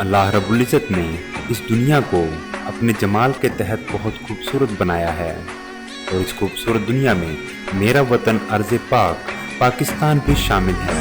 अल्लाह रब्बुल इज़्ज़त ने इस दुनिया को अपने जमाल के तहत बहुत खूबसूरत बनाया है और इस खूबसूरत दुनिया में मेरा वतन अर्ज़ पाक पाकिस्तान भी शामिल है।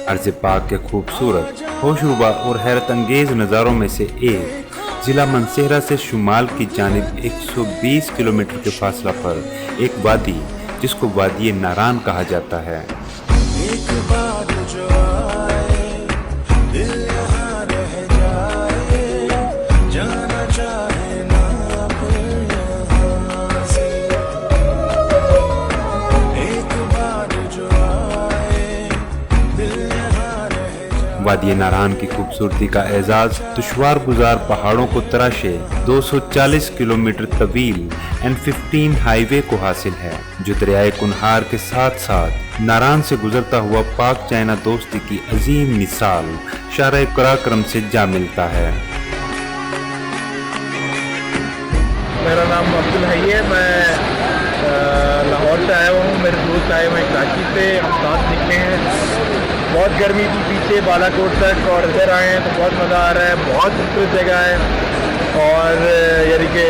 अर्ज़ पाक के खूबसूरत होशरुबा और हैरत अंगेज नज़ारों में से एक जिला मनसेहरा से शुमाल की जानिब 120 किलोमीटर के फासला पर एक वादी जिसको वादी नारान कहा जाता है। एक बार जो आए, दिल यहाँ रह जाए, जाना चाहे ना फिर यहाँ से। एक बार जो आए, दिल यहाँ रह जाए। वादी नारान की खूबसूरती का एजाज दुश्वार गुजार पहाड़ों को तराशे 240 किलोमीटर तवील N15 हाईवे को हासिल है, जो दरियाए कुनहार के साथ साथ नारान से गुजरता हुआ पाक चाइना दोस्ती की अजीम मिसाल शाहराह कराक्रम से जा मिलता है। मेरा नाम अब्दुल हई है, मैं लाहौर से आया हुआ हूँ। मेरे दोस्त आए हुए कराची से, हम साथ निकले हैं। बहुत गर्मी थी पीछे बालाकोट तक और इधर आए हैं तो बहुत मज़ा आ रहा है। बहुत खूबसूरत जगह है और यानी कि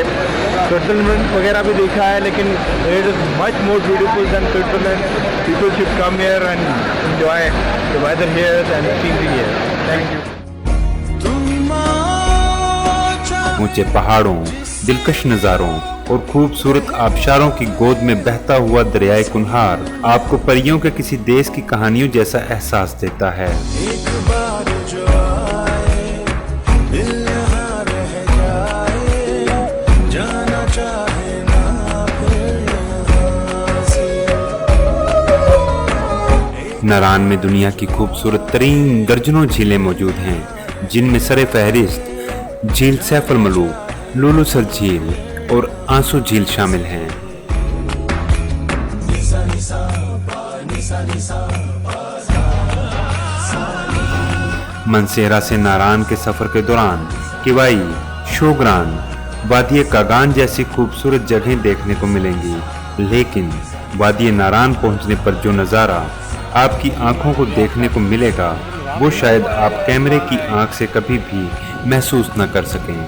स्विट्ज़रलैंड वगैरह भी देखा है, लेकिन it is much more beautiful than Switzerland. People should come here and enjoy the weather here and scenery here. Thank you. ऊंचे पहाड़ों, दिलकश नज़ारों और खूबसूरत आबशारों की गोद में बहता हुआ दरियाए कुनहार आपको परियों के किसी देश की कहानियों जैसा एहसास देता है। एक बार जो आए, दिल यहाँ रह जाए, जाना चाहे ना फिर यहाँ से। नारान में दुनिया की खूबसूरत तरीन दर्जनों झीलें मौजूद हैं, जिनमें सरे फहरिस्त झील सैफ अल मलूक, लुलु सर झील और आंसू झील शामिल हैं। मनसेहरा से नारान के सफर के दौरान किवाई, शोगरान, वादी कागान जैसी खूबसूरत जगहें देखने को मिलेंगी, लेकिन वादी नारान पहुंचने पर जो नज़ारा आपकी आंखों को देखने को मिलेगा वो शायद आप कैमरे की आंख से कभी भी महसूस न कर सकें।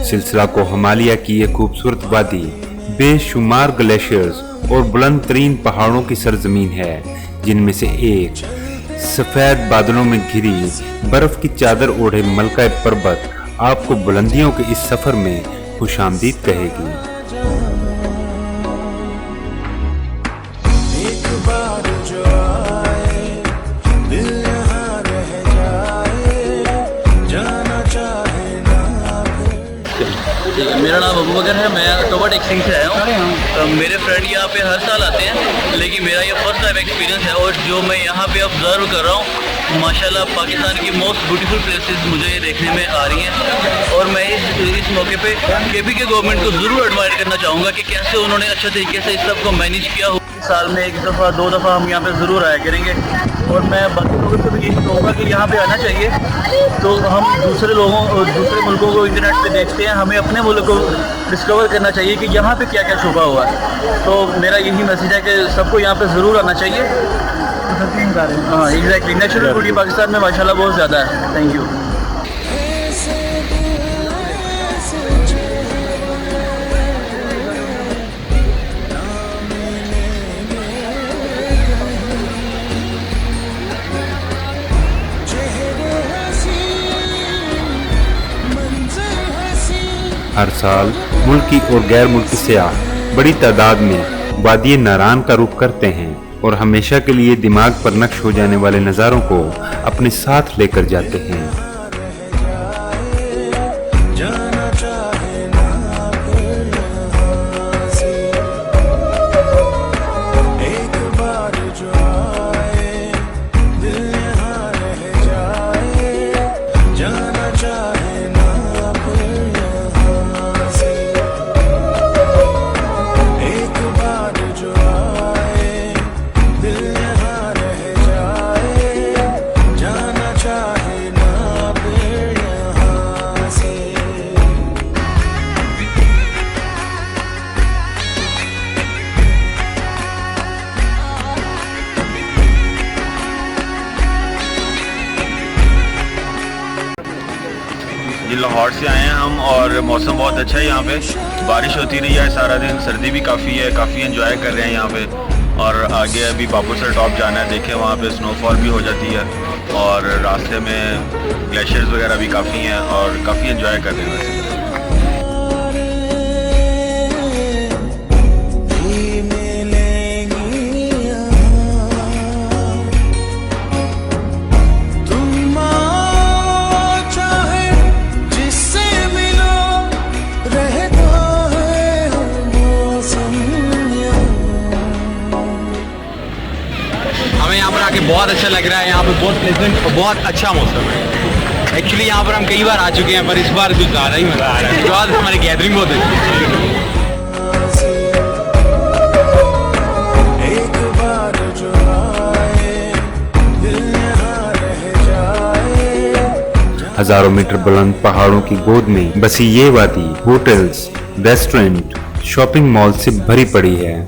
सिलसिला को हिमालय की ये खूबसूरत वादी बेशुमार ग्लेशियर्स और बुलंद तरीन पहाड़ों की सरजमीन है, जिनमें से एक सफेद बादलों में घिरी बर्फ की चादर ओढ़े मलका पर्वत आपको बुलंदियों के इस सफर में खुशामदीद कहेगी। एक बार जो आए, दिल यहाँ रह जाए, जाना चाहे ना फिर। मेरा नाम अबू बकर है, मैं अक्टूबर टेक्सिंग से आया हूँ। मेरे फ्रेंड यहाँ पे हर साल आते हैं, लेकिन मेरा ये फर्स्ट टाइम एक्सपीरियंस है और जो मैं यहाँ पे ऑब्जर्व कर रहा हूँ, माशाल्लाह पाकिस्तान की मोस्ट ब्यूटीफुल प्लेसेस मुझे देखने में आ रही हैं। और मैं इस मौके पे केपी के गवर्नमेंट को ज़रूर एडमायर करना चाहूँगा कि कैसे उन्होंने अच्छे तरीके से इस सब को मैनेज किया हो। साल में एक दफ़ा दो दफ़ा हम यहाँ पे ज़रूर आया करेंगे और मैं बाकी लोगों से भी यही कहूँगा कि यहाँ पे आना चाहिए। तो हम दूसरे लोगों और दूसरे मुल्कों को इंटरनेट पे देखते हैं, हमें अपने मुल्क को डिस्कवर करना चाहिए कि यहाँ पे क्या क्या छुपा हुआ है। तो मेरा यही मैसेज है कि सबको यहाँ पे ज़रूर आना चाहिए। हाँ एग्जैक्टली, नेचुरल ब्यूटी पाकिस्तान में माशाल्लाह बहुत ज़्यादा है। Thank you. हर साल मुल्की और गैर मुल्की सयाह बड़ी तादाद में वादी नारान का रुख करते हैं और हमेशा के लिए दिमाग पर नक्श हो जाने वाले नज़ारों को अपने साथ लेकर जाते हैं। जाना चाहे लाहौर से आए हैं हम और मौसम बहुत अच्छा है यहाँ पे, बारिश होती रही है सारा दिन, सर्दी भी काफ़ी है, काफ़ी एंजॉय कर रहे हैं यहाँ पे। और आगे अभी बाबूसर टॉप जाना है, देखें वहाँ पे स्नोफॉल भी हो जाती है और रास्ते में ग्लेशियर्स वगैरह भी काफ़ी हैं और काफ़ी एंजॉय कर रहे हैं वैसे। हमें यहाँ पर आके बहुत अच्छा लग रहा है। यहाँ पे बहुत प्लेजेंट और बहुत अच्छा मौसम है। एक्चुअली यहाँ पर हम कई बार आ चुके हैं पर इस बार कुछ ज़्यादा ही मज़ा आ रहा है। बाद हमारी गैदरिंग बहुत अच्छी है। हजारों मीटर बुलंद पहाड़ों की गोद में बसी ये वादी होटल्स, रेस्टोरेंट, शॉपिंग मॉल से भरी पड़ी है।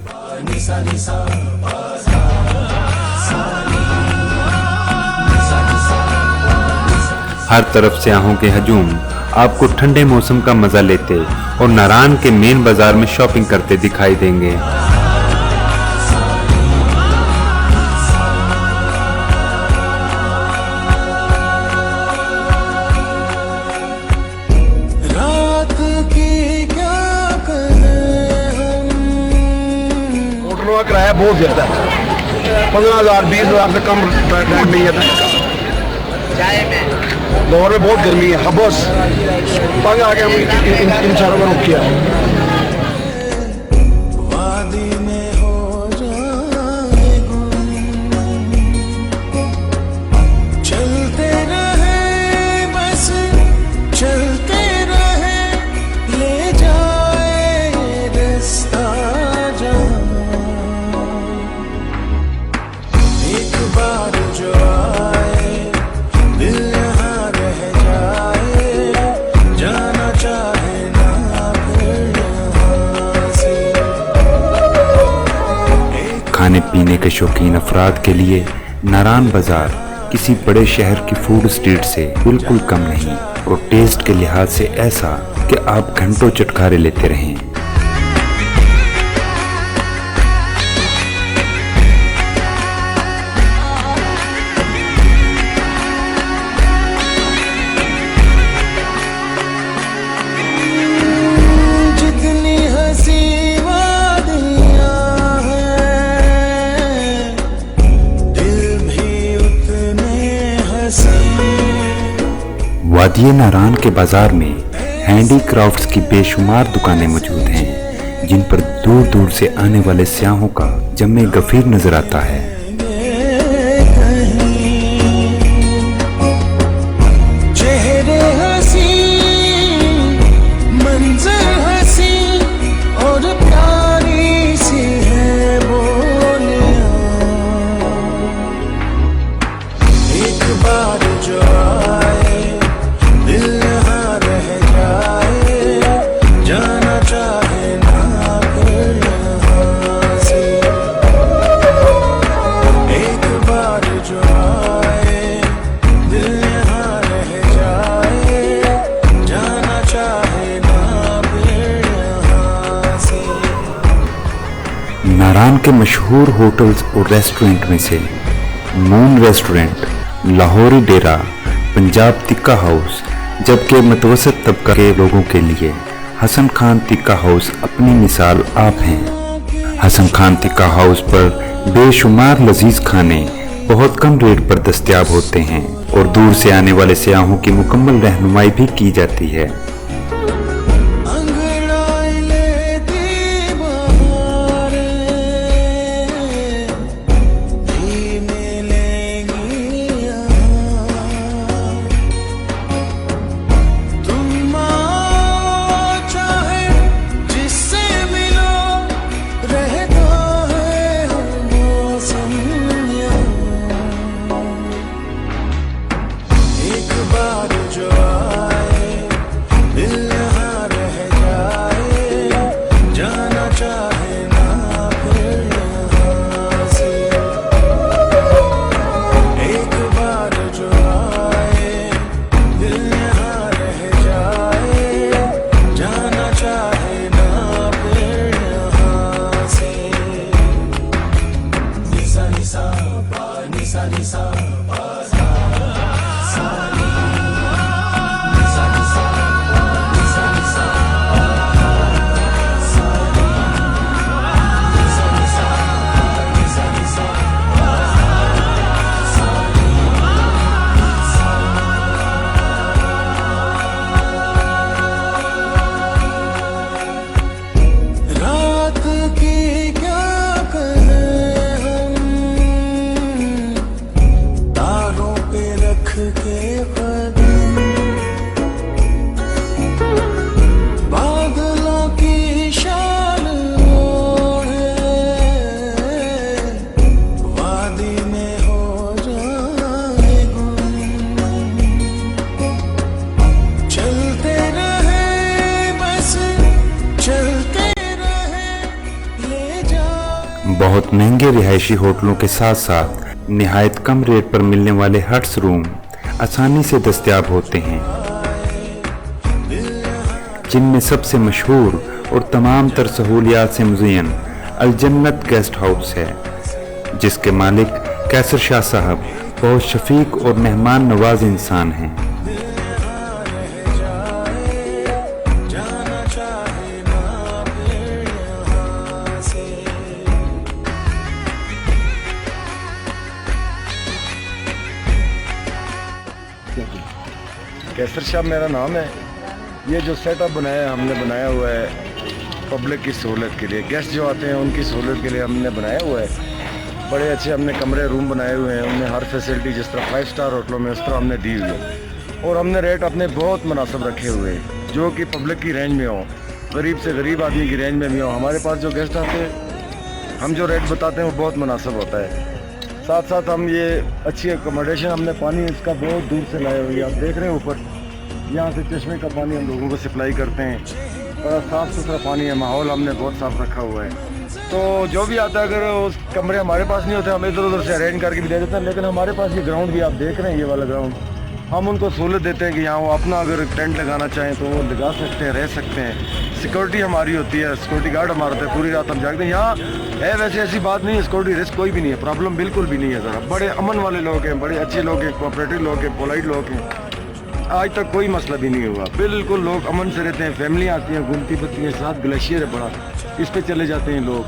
हर तरफ स्याहों के हजूम आपको ठंडे मौसम का मजा लेते और नारान के मेन बाजार में शॉपिंग करते दिखाई देंगे। होटलों का किराया बहुत ज्यादा है, 15,000 20,000 से कम रेंट नहीं है। लाहौर में बहुत गर्मी है, अब बस तंग आ के हम इन शहरों को रुक किया। खाने पीने के शौकीन अफराद के लिए नारान बाजार किसी बड़े शहर की फूड स्ट्रीट से बिल्कुल कम नहीं और टेस्ट के लिहाज से ऐसा कि आप घंटों चटखारे लेते रहें। वादिये नारान के बाजार में हैंडीक्राफ्ट्स की बेशुमार दुकानें मौजूद हैं, जिन पर दूर दूर से आने वाले स्याहों का जमे गफीर नजर आता है। नारान के मशहूर होटल्स और रेस्टोरेंट में से मून रेस्टोरेंट, लाहौरी डेरा, पंजाब तिक्का हाउस, जबकि मतवसत तबका के लोगों के लिए हसन खान तिक्का हाउस अपनी मिसाल आप हैं। हसन खान तिक्का हाउस पर बेशुमार लजीज खाने बहुत कम रेट पर दस्तयाब होते हैं और दूर से आने वाले सयाहों की मुकम्मल रहनुमाई भी की जाती है। बहुत महंगे रिहायशी होटलों के साथ साथ निहायत कम रेट पर मिलने वाले हट्स रूम आसानी से दस्तयाब होते हैं, जिनमें सबसे मशहूर और तमाम तर सहूलियात से मुज़य्यन अल जन्नत गेस्ट हाउस है, जिसके मालिक कैसर शाह साहब बहुत शफीक और मेहमान नवाज इंसान हैं। कैसर शाह मेरा नाम है। ये जो सेटअप बनाया है हमने बनाया हुआ है पब्लिक की सहूलत के लिए, गेस्ट जो आते हैं उनकी सहूलत के लिए हमने बनाया हुआ है। बड़े अच्छे हमने कमरे रूम बनाए हुए हैं, हमने हर फैसिलिटी जिस तरह 5 स्टार होटलों में उस तरह हमने दी हुई है। और हमने रेट अपने बहुत मुनासिब रखे हुए हैं जो कि पब्लिक की रेंज में हो, गरीब से गरीब आदमी की रेंज में भी हो। हमारे पास जो गेस्ट आते हैं हम जो रेट बताते हैं वो बहुत मुनासिब होता है। साथ साथ हम ये अच्छी अकोमोडेशन, हमने पानी इसका बहुत दूर से लाए हुए, आप देख रहे हैं ऊपर, यहाँ से चश्मे का पानी हम लोगों को सप्लाई करते हैं। बड़ा साफ़ सुथरा पानी है, माहौल हमने बहुत साफ़ रखा हुआ है। तो जो भी आता है, अगर उस कमरे हमारे पास नहीं होते हम इधर उधर से अरेंज करके भी दे देते हैं। लेकिन हमारे पास ये ग्राउंड भी आप देख रहे हैं, ये वाला ग्राउंड, हम उनको सहूलत देते हैं कि यहाँ वो अपना अगर टेंट लगाना चाहें तो वो लगा सकते हैं, रह सकते हैं। सिक्योरिटी हमारी होती है, सिक्योरिटी गार्ड हमारा होता है, पूरी रात हम जागते हैं। यहाँ है वैसे ऐसी बात नहीं है, सिक्योरिटी रिस्क कोई भी नहीं है, प्रॉब्लम बिल्कुल भी नहीं है। ज़रा बड़े अमन वाले लोग हैं, बड़े अच्छे लोग हैं, कोऑपरेटिव लोग हैं, पोलाइट लोग हैं। आज तक कोई मसला भी नहीं हुआ, बिल्कुल लोग अमन से रहते हैं। फैमिली आती हैं, घूमती फिरती हैं, साथ ग्लेशियर है बड़ा, इस पर चले जाते हैं लोग,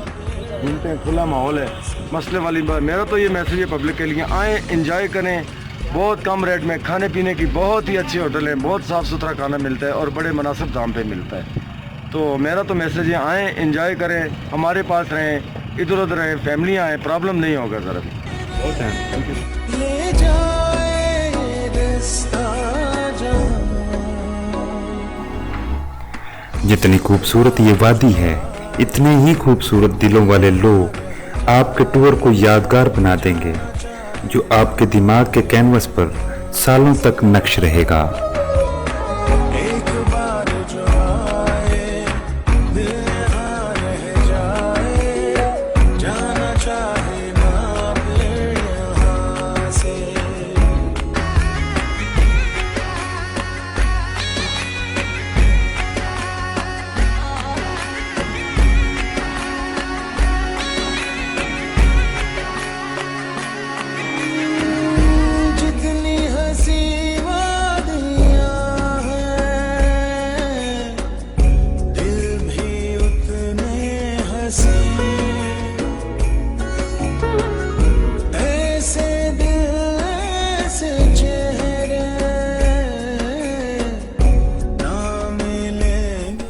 घूमते हैं, खुला माहौल है, मसले वाली बात। मेरा तो ये मैसेज है पब्लिक के लिए, आएँ इंजॉय करें। बहुत कम रेट में खाने पीने की बहुत ही अच्छे होटल हैं, बहुत साफ़ सुथरा खाना मिलता है और बड़े मुनासिब दाम पे मिलता है। तो मेरा तो मैसेज है, आएँ इंजॉय करें, हमारे पास रहें, इधर उधर रहें, फैमिली आएँ, प्रॉब्लम नहीं होगा ज़रा भी। बहुत थैंक यू। जितनी खूबसूरत ये वादी है, इतने ही खूबसूरत दिलों वाले लोग आपके टूर को यादगार बना देंगे, जो आपके दिमाग के कैनवस पर सालों तक नक्श रहेगा।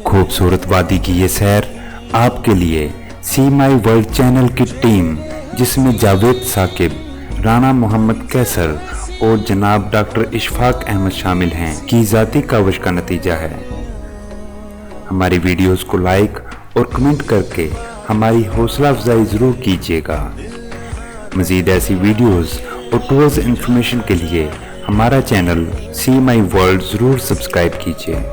खूबसूरत वादी की ये सैर आपके लिए सी माई वर्ल्ड चैनल की टीम, जिसमें जावेद साकिब, राना मोहम्मद कैसर और जनाब डॉक्टर इशफाक अहमद शामिल हैं, की ज़ाती काविश का नतीजा है। हमारी वीडियोस को लाइक और कमेंट करके हमारी हौसला अफजाई ज़रूर कीजिएगा। मज़ीद ऐसी वीडियोस और टूर्स इन्फॉर्मेशन के लिए हमारा चैनल सी माई वर्ल्ड ज़रूर सब्सक्राइब कीजिए।